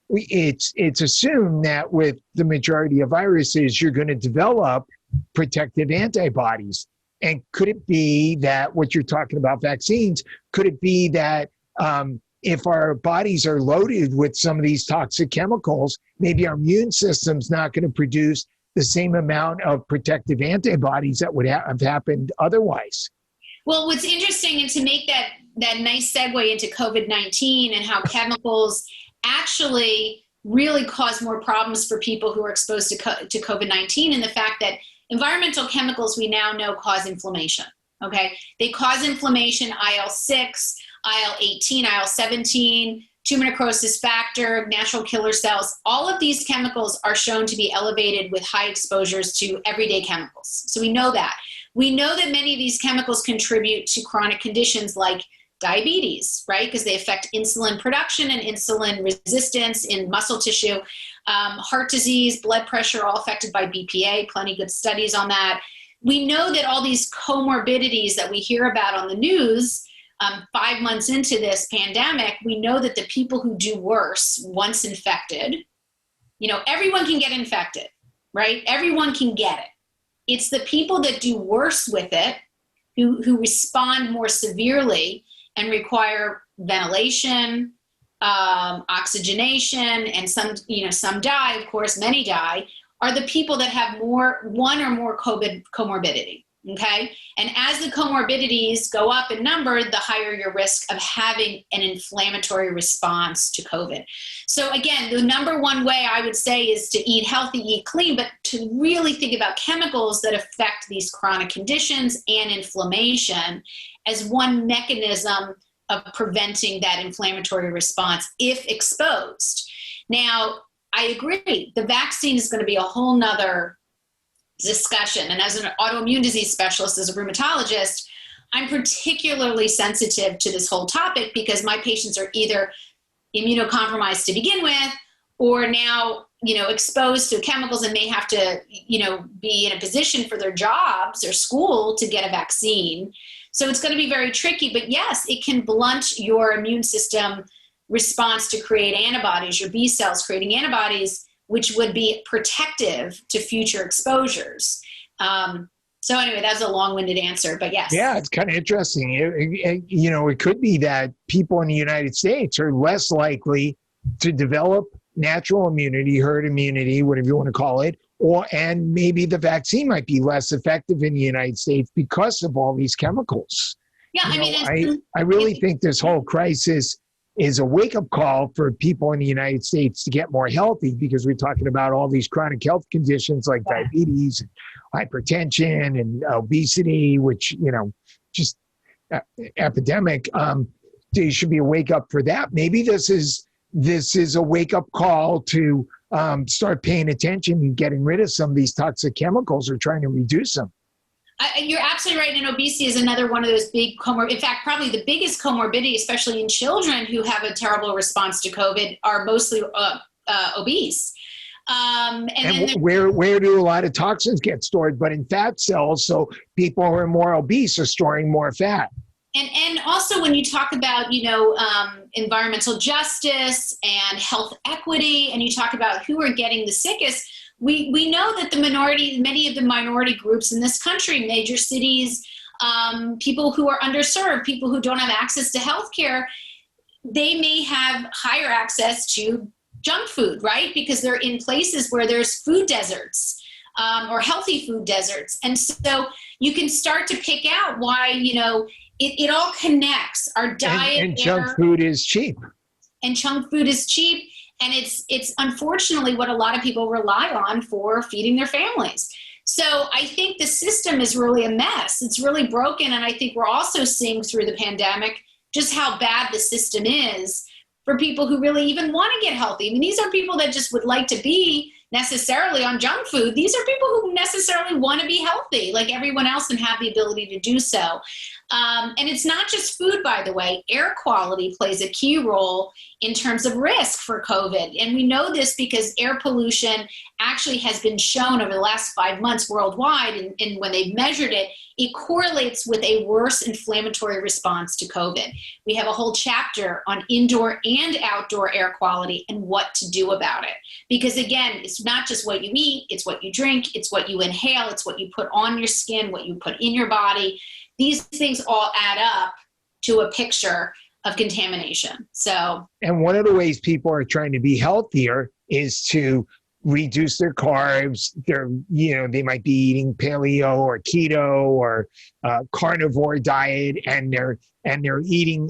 it's assumed that with the majority of viruses, you're going to develop protective antibodies. And could it be that what you're talking about vaccines, could it be that if our bodies are loaded with some of these toxic chemicals, maybe our immune system's not going to produce the same amount of protective antibodies that would have happened otherwise? Well, what's interesting, and to make that nice segue into COVID-19 and how chemicals actually really cause more problems for people who are exposed to COVID-19, and the fact that environmental chemicals we now know cause inflammation, okay? They cause inflammation, IL-6, IL-18, IL-17, tumor necrosis factor, natural killer cells. All of these chemicals are shown to be elevated with high exposures to everyday chemicals. So we know that. We know that many of these chemicals contribute to chronic conditions like diabetes, right? Because they affect insulin production and insulin resistance in muscle tissue. Heart disease, blood pressure, all affected by BPA, plenty good studies on that. We know that all these comorbidities that we hear about on the news, 5 months into this pandemic, we know that the people who do worse once infected, everyone can get infected, right? Everyone can get it. It's the people that do worse with it who respond more severely and require ventilation, oxygenation, and some die, of course, many die, are the people that have one or more COVID comorbidity, okay? And as the comorbidities go up in number, the higher your risk of having an inflammatory response to COVID. So again, the number one way I would say is to eat healthy, eat clean, but to really think about chemicals that affect these chronic conditions and inflammation as one mechanism of preventing that inflammatory response if exposed. Now, I agree, the vaccine is going to be a whole nother discussion. And as an autoimmune disease specialist, as a rheumatologist, I'm particularly sensitive to this whole topic because my patients are either immunocompromised to begin with, or now, exposed to chemicals and may have to, be in a position for their jobs or school to get a vaccine. So it's going to be very tricky, but yes, it can blunt your immune system response to create antibodies, your B cells creating antibodies, which would be protective to future exposures. So anyway, that's a long-winded answer, but yes. Yeah, it's kind of interesting. It could be that people in the United States are less likely to develop natural immunity, herd immunity, whatever you want to call it, and maybe the vaccine might be less effective in the United States because of all these chemicals. Yeah, I really think this whole crisis is a wake-up call for people in the United States to get more healthy, because we're talking about all these chronic health conditions like diabetes, hypertension, and obesity, which, just epidemic. There should be a wake-up for that. Maybe this is a wake-up call to start paying attention and getting rid of some of these toxic chemicals or trying to reduce them. You're absolutely right. And obesity is another one of those big in fact, probably the biggest comorbidity, especially in children who have a terrible response to COVID, are mostly obese. Where do a lot of toxins get stored? But in fat cells. So people who are more obese are storing more fat. And also when you talk about, environmental justice and health equity, and you talk about who are getting the sickest, we know that many of the minority groups in this country, major cities, people who are underserved, people who don't have access to healthcare, they may have higher access to junk food, right? Because they're in places where there's food deserts, or healthy food deserts. And so you can start to pick out why, it all connects. Our diet and junk food is cheap. And junk food is cheap. And it's unfortunately what a lot of people rely on for feeding their families. So I think the system is really a mess. It's really broken. And I think we're also seeing through the pandemic just how bad the system is for people who really even want to get healthy. I mean, these are people that just would like to be necessarily on junk food. These are people who necessarily want to be healthy like everyone else and have the ability to do so. And it's not just food, by the way. Air quality plays a key role in terms of risk for COVID. And we know this because air pollution actually has been shown over the last 5 months worldwide. And when they've measured it, it correlates with a worse inflammatory response to COVID. We have a whole chapter on indoor and outdoor air quality and what to do about it. Because again, it's not just what you eat, it's what you drink, it's what you inhale, it's what you put on your skin, what you put in your body. These things all add up to a picture of contamination. And one of the ways people are trying to be healthier is to reduce their carbs. They might be eating paleo or keto or carnivore diet, and they're eating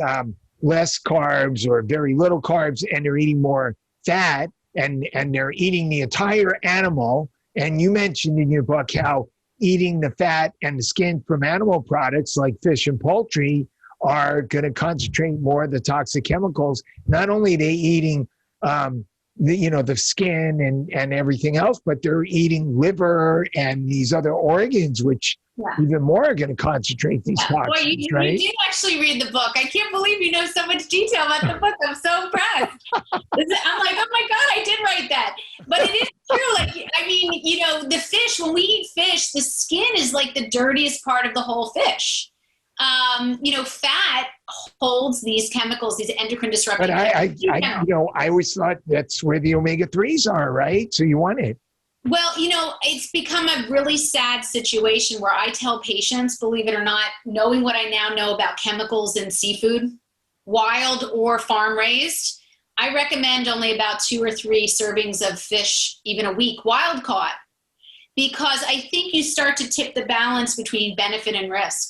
less carbs or very little carbs, and they're eating more fat, and they're eating the entire animal. And you mentioned in your book how eating the fat and the skin from animal products like fish and poultry are going to concentrate more of the toxic chemicals. Not only are they eating the skin and everything else, but they're eating liver and these other organs, which even more are going to concentrate these toxins. Well, you right? did actually read the book. I can't believe you know so much detail about the book. I'm so impressed. I'm like, oh my God, I did write that. But it is true. The fish, when we eat fish, the skin is like the dirtiest part of the whole fish. Fat holds these chemicals, these endocrine disrupting. But I always thought that's where the omega-3s are, right? So you want it. Well, it's become a really sad situation where I tell patients, believe it or not, knowing what I now know about chemicals in seafood, wild or farm raised, I recommend only about 2 or 3 servings of fish, even a week, wild caught, because I think you start to tip the balance between benefit and risk.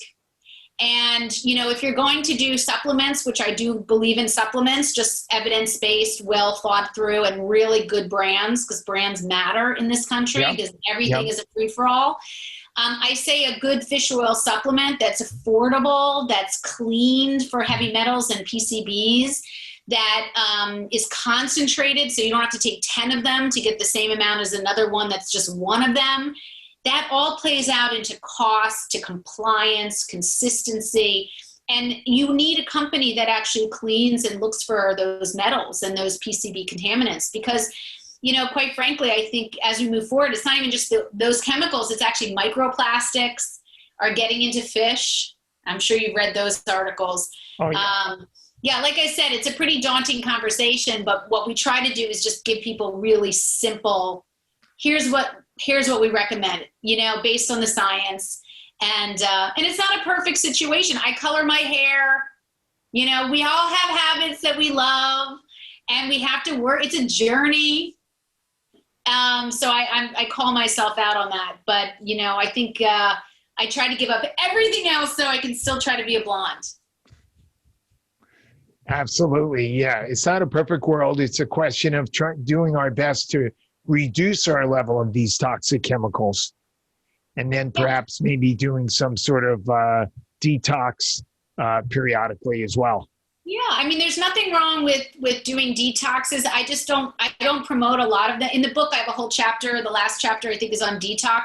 And, if you're going to do supplements, which I do believe in supplements, just evidence-based, well thought through, and really good brands, because brands matter in this country, because everything is a free-for-all. I say a good fish oil supplement that's affordable, that's cleaned for heavy metals and PCBs, that is concentrated, so you don't have to take 10 of them to get the same amount as another one that's just one of them. That all plays out into cost, to compliance, consistency, and you need a company that actually cleans and looks for those metals and those PCB contaminants, because, quite frankly, I think as we move forward, it's not even just those chemicals, it's actually microplastics are getting into fish. I'm sure you've read those articles. Oh, yeah. Like I said, it's a pretty daunting conversation, but what we try to do is just give people really simple, here's what we recommend, based on the science. And it's not a perfect situation. I color my hair. You know, we all have habits that we love, and we have to work. It's a journey. So I call myself out on that. But, you know, I think I try to give up everything else so I can still try to be a blonde. Absolutely. Yeah. It's not a perfect world. It's a question of doing our best to reduce our level of these toxic chemicals. And then perhaps maybe doing some sort of detox periodically as well. Yeah, I mean, there's nothing wrong with doing detoxes. I don't promote a lot of that. In the book, I have a whole chapter. The last chapter, I think, is on detox.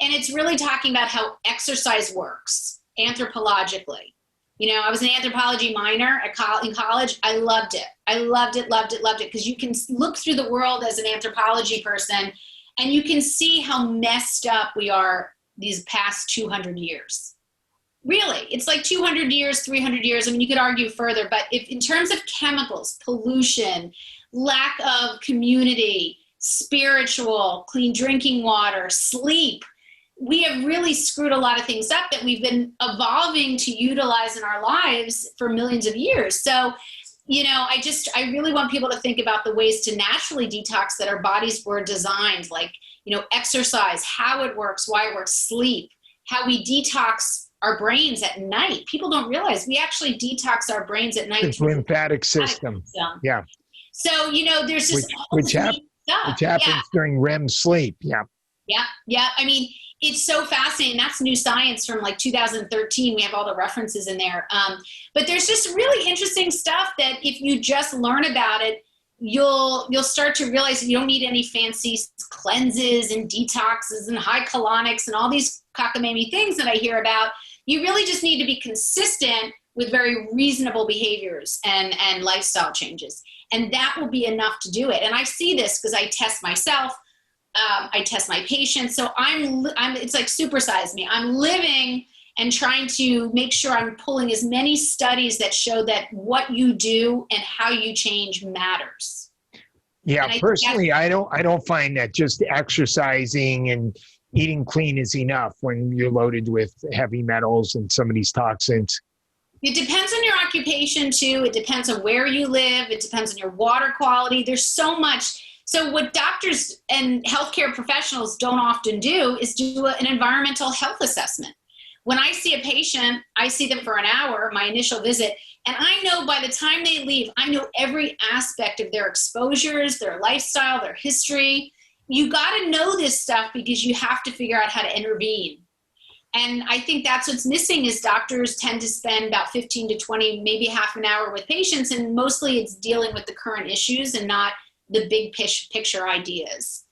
And it's really talking about how exercise works anthropologically. You know, I was an anthropology minor in college. I loved it. I loved it because you can look through the world as an anthropology person, and you can see how messed up we are these past 200 years. Really, it's like 200 years, 300 years. I mean, you could argue further, but if in terms of chemicals, pollution, lack of community, spiritual, clean drinking water, sleep, we have really screwed a lot of things up that we've been evolving to utilize in our lives for millions of years. So, you know, I really want people to think about the ways to naturally detox that our bodies were designed, like, you know, exercise, how it works, why it works, sleep, how we detox our brains at night. People don't realize we actually detox our brains at night. The lymphatic system. Yeah. So, you know, there's just which happens during REM sleep. Yeah. Yeah. Yeah. I mean, it's so fascinating. That's new science from like 2013. We have all the references in there. But there's just really interesting stuff that if you just learn about it, you'll start to realize you don't need any fancy cleanses and detoxes and high colonics and all these cockamamie things that I hear about. You really just need to be consistent with very reasonable behaviors and lifestyle changes. And that will be enough to do it. And I see this because I test myself. I test my patients. So I'm it's like supersize me. I'm living and trying to make sure I'm pulling as many studies that show that what you do and how you change matters. Yeah, personally, I don't find that just exercising and eating clean is enough when you're loaded with heavy metals and some of these toxins. It depends on your occupation too. It depends on where you live. It depends on your water quality. There's so much. So what doctors and healthcare professionals don't often do is do an environmental health assessment. When I see a patient, I see them for an hour, my initial visit, and I know by the time they leave, I know every aspect of their exposures, their lifestyle, their history. You got to know this stuff because you have to figure out how to intervene. And I think that's what's missing is doctors tend to spend about 15 to 20, maybe half an hour with patients, and mostly it's dealing with the current issues and not the big picture ideas.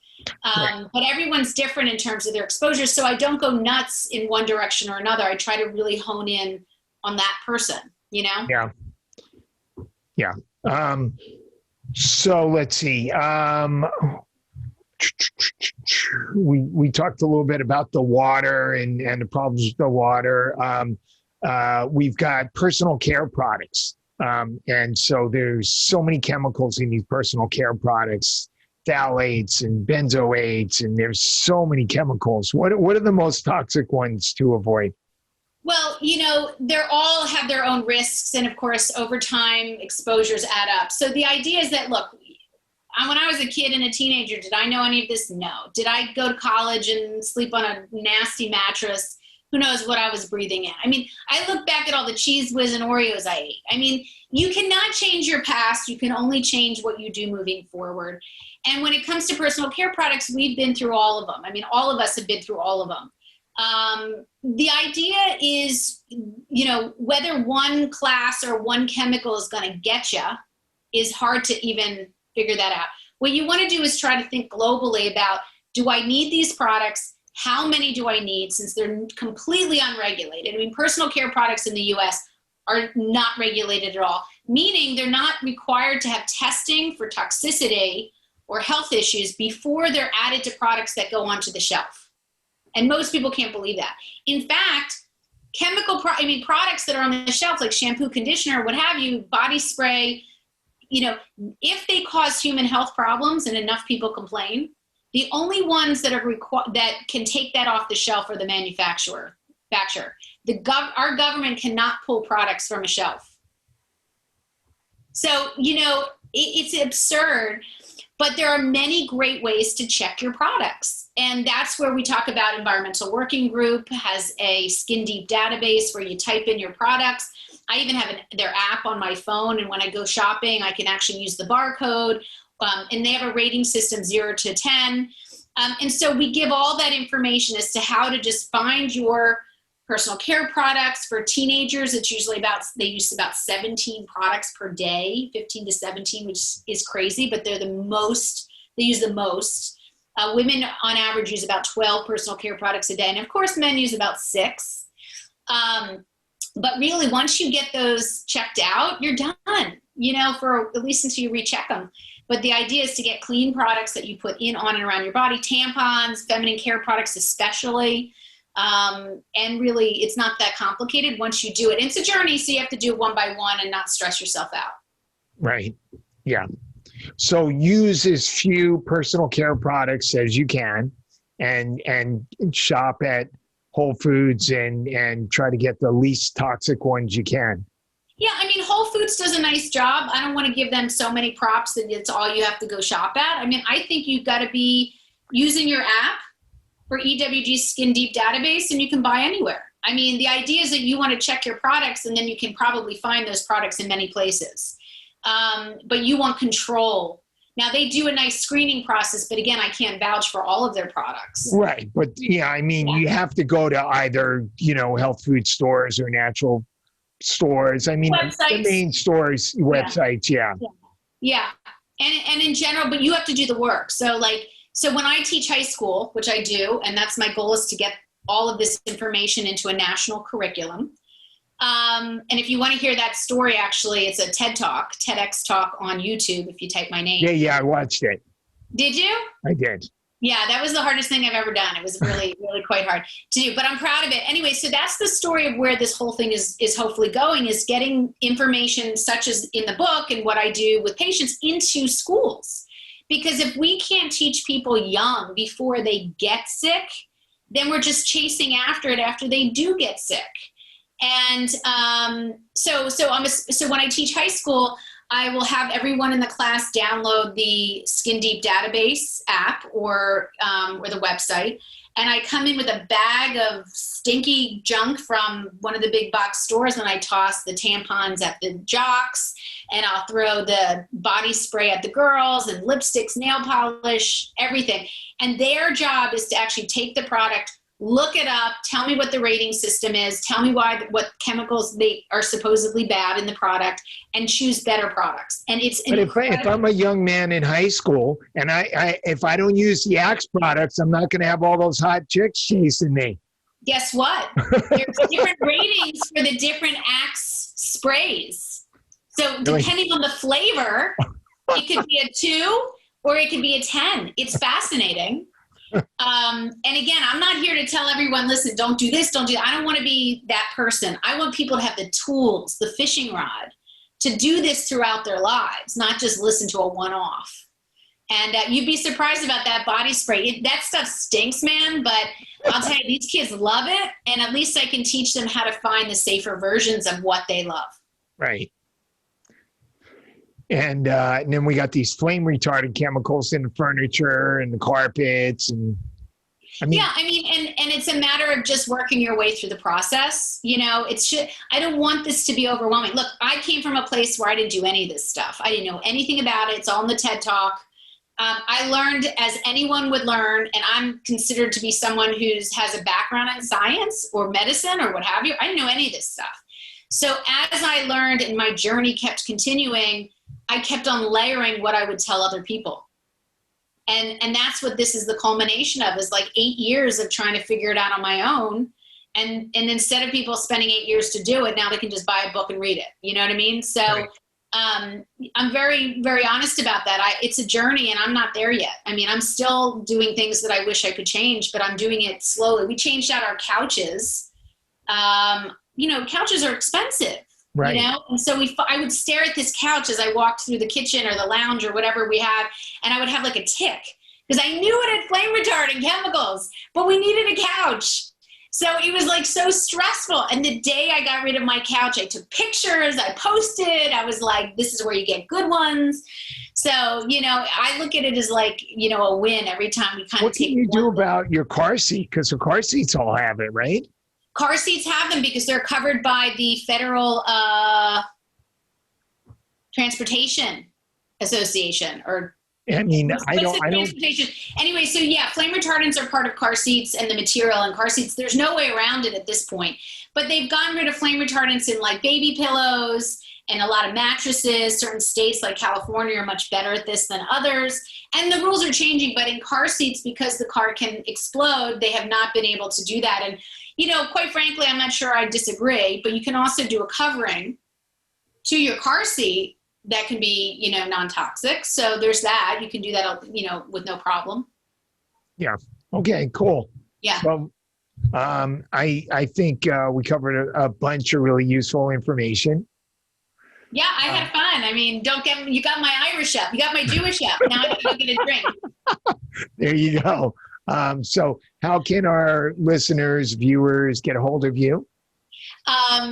But everyone's different in terms of their exposure. So I don't go nuts in one direction or another. I try to really hone in on that person, you know? Yeah. Yeah. So let's see. We talked a little bit about the water and the problems with the water. We've got personal care products. And so there's so many chemicals in these personal care products, phthalates and benzoates, and there's so many chemicals. What are the most toxic ones to avoid? Well, you know, they're all have their own risks. And of course, over time, exposures add up. So the idea is that, look, when I was a kid and a teenager, did I know any of this? No. Did I go to college and sleep on a nasty mattress? Who knows what I was breathing in? I mean, I look back at all the Cheese Whiz and Oreos I ate. I mean, you cannot change your past. You can only change what you do moving forward. And when it comes to personal care products, we've been through all of them. I mean, all of us have been through all of them. The idea is, you know, whether one class or one chemical is going to get you is hard to even figure that out. What you want to do is try to think globally about, do I need these products? How many do I need, since they're completely unregulated? I mean, personal care products in the US are not regulated at all, meaning they're not required to have testing for toxicity or health issues before they're added to products that go onto the shelf. And most people can't believe that. In fact, products that are on the shelf, like shampoo, conditioner, what have you, body spray, you know, if they cause human health problems and enough people complain, the only ones that are that can take that off the shelf are the manufacturer. manufacturer. Our government cannot pull products from a shelf. So, it's absurd, but there are many great ways to check your products. And that's where we talk about Environmental Working Group has a skin deep database where you type in your products. I even have their app on my phone. And when I go shopping, I can actually use the barcode. And they have a rating system 0 to 10. And so we give all that information as to how to just find your personal care products. For teenagers, it's usually they use about 17 products per day, 15 to 17, which is crazy, but they use the most. Women on average use about 12 personal care products a day. And of course, men use about 6. But really, once you get those checked out, you're done, for at least until you recheck them. But the idea is to get clean products that you put in, on, and around your body, tampons, feminine care products especially. And really, it's not that complicated once you do it. It's a journey, so you have to do it one by one and not stress yourself out. Right. Yeah. So use as few personal care products as you can, and shop at Whole Foods and try to get the least toxic ones you can. Yeah, I mean, Whole Foods does a nice job. I don't want to give them so many props that it's all you have to go shop at. I mean, I think you've got to be using your app for EWG's Skin Deep database, and you can buy anywhere. I mean, the idea is that you want to check your products, and then you can probably find those products in many places. But you want control. Now, they do a nice screening process, but again, I can't vouch for all of their products. Right. But yeah, I mean, you have to go to either, health food stores or natural stores. I mean, the main stores, websites, yeah. And in general, but you have to do the work. So when I teach high school, which I do, and that's my goal, is to get all of this information into a national curriculum. And if you want to hear that story, actually, it's a TEDx talk on YouTube, if you type my name. Yeah, I watched it. Did you? I did. Yeah, that was the hardest thing I've ever done. It was really, really quite hard to do, but I'm proud of it. Anyway, so that's the story of where this whole thing is hopefully going, is getting information such as in the book and what I do with patients into schools. Because if we can't teach people young before they get sick, then we're just chasing after it after they do get sick. And so when I teach high school, I will have everyone in the class download the Skin Deep database app or the website. And I come in with a bag of stinky junk from one of the big box stores, and I toss the tampons at the jocks, and I'll throw the body spray at the girls, and lipsticks, nail polish, everything. And their job is to actually take the product, look it up, tell me what the rating system is, tell me what chemicals they are supposedly bad in the product, and choose better products. And it's but if I'm a young man in high school and if I don't use the Axe products, I'm not going to have all those hot chicks chasing me. Guess what? There's different ratings for the different Axe sprays. So depending on the flavor, it could be a 2 or it could be a 10. It's fascinating. And again, I'm not here to tell everyone, listen, don't do this, don't do that. I don't want to be that person. I want people to have the tools, the fishing rod, to do this throughout their lives, not just listen to a one-off. And you'd be surprised about that body spray. That stuff stinks, man, but I'll tell you, these kids love it, and at least I can teach them how to find the safer versions of what they love. Right. And then we got these flame retardant chemicals in the furniture and the carpets, and and it's a matter of just working your way through the process. I don't want this to be overwhelming. Look, I came from a place where I didn't do any of this stuff. I didn't know anything about it. It's all in the TED Talk. I learned as anyone would learn, and I'm considered to be someone who has a background in science or medicine or what have you. I didn't know any of this stuff. So as I learned and my journey kept continuing, I kept on layering what I would tell other people. And that's what this is the culmination of, is like 8 years of trying to figure it out on my own. And instead of people spending 8 years to do it, now they can just buy a book and read it. You know what I mean? So right. I'm very, very honest about that. It's a journey and I'm not there yet. I mean, I'm still doing things that I wish I could change, but I'm doing it slowly. We changed out our couches. Couches are expensive. Right. And so I would stare at this couch as I walked through the kitchen or the lounge or whatever we have, and I would have like a tick because I knew it had flame retardant chemicals, but we needed a couch. So it was like so stressful. And the day I got rid of my couch, I took pictures, I posted, I was like, this is where you get good ones. So, you know, I look at it as like, you know, a win every time we kind of take. What can you do about your car seat? Because the car seats all have it, right? Car seats have them because they're covered by the Federal Transportation Association, or I mean, I don't. Anyway, so yeah, flame retardants are part of car seats and the material in car seats. There's no way around it at this point. But they've gotten rid of flame retardants in like baby pillows and a lot of mattresses. Certain states like California are much better at this than others. And the rules are changing, but in car seats, because the car can explode, they have not been able to do that. And, you know, quite frankly, I'm not sure I disagree, but you can also do a covering to your car seat that can be, you know, non-toxic. So there's that. You can do that, you know, with no problem. Yeah. Okay, cool. Yeah. Well, I think we covered a bunch of really useful information. Yeah, I had fun. I mean, you got my Irish up. You got my Jewish up. Now I gotta get a drink. There you go. So how can our listeners, viewers get a hold of you?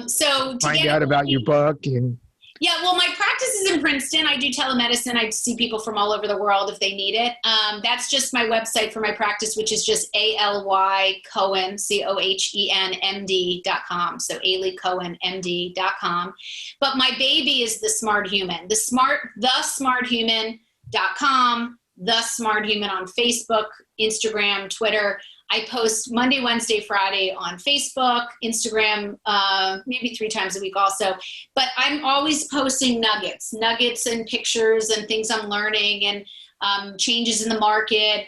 So to find out about your book and... Yeah, well, my practice is in Princeton. I do telemedicine. I see people from all over the world if they need it. That's just my website for my practice, which is just Aly Cohen, COHENMD.com. So AlyCohenMD.com. But my baby is The Smart Human. TheSmartHuman.com. The Smart Human on Facebook, Instagram, Twitter. I post Monday, Wednesday, Friday on Facebook, Instagram, maybe 3 times a week also. But I'm always posting nuggets and pictures and things I'm learning and changes in the market,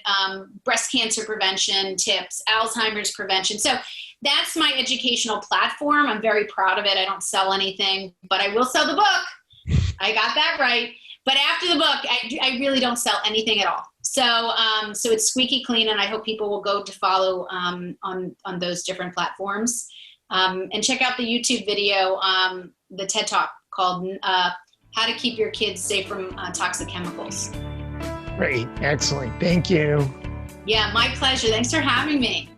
breast cancer prevention tips, Alzheimer's prevention. So that's my educational platform. I'm very proud of it. I don't sell anything, but I will sell the book. I got that right. But after the book, I really don't sell anything at all. So so it's squeaky clean, and I hope people will go to follow on those different platforms. And check out the YouTube video, the TED Talk called How to Keep Your Kids Safe from Toxic Chemicals. Great. Excellent. Thank you. Yeah, my pleasure. Thanks for having me.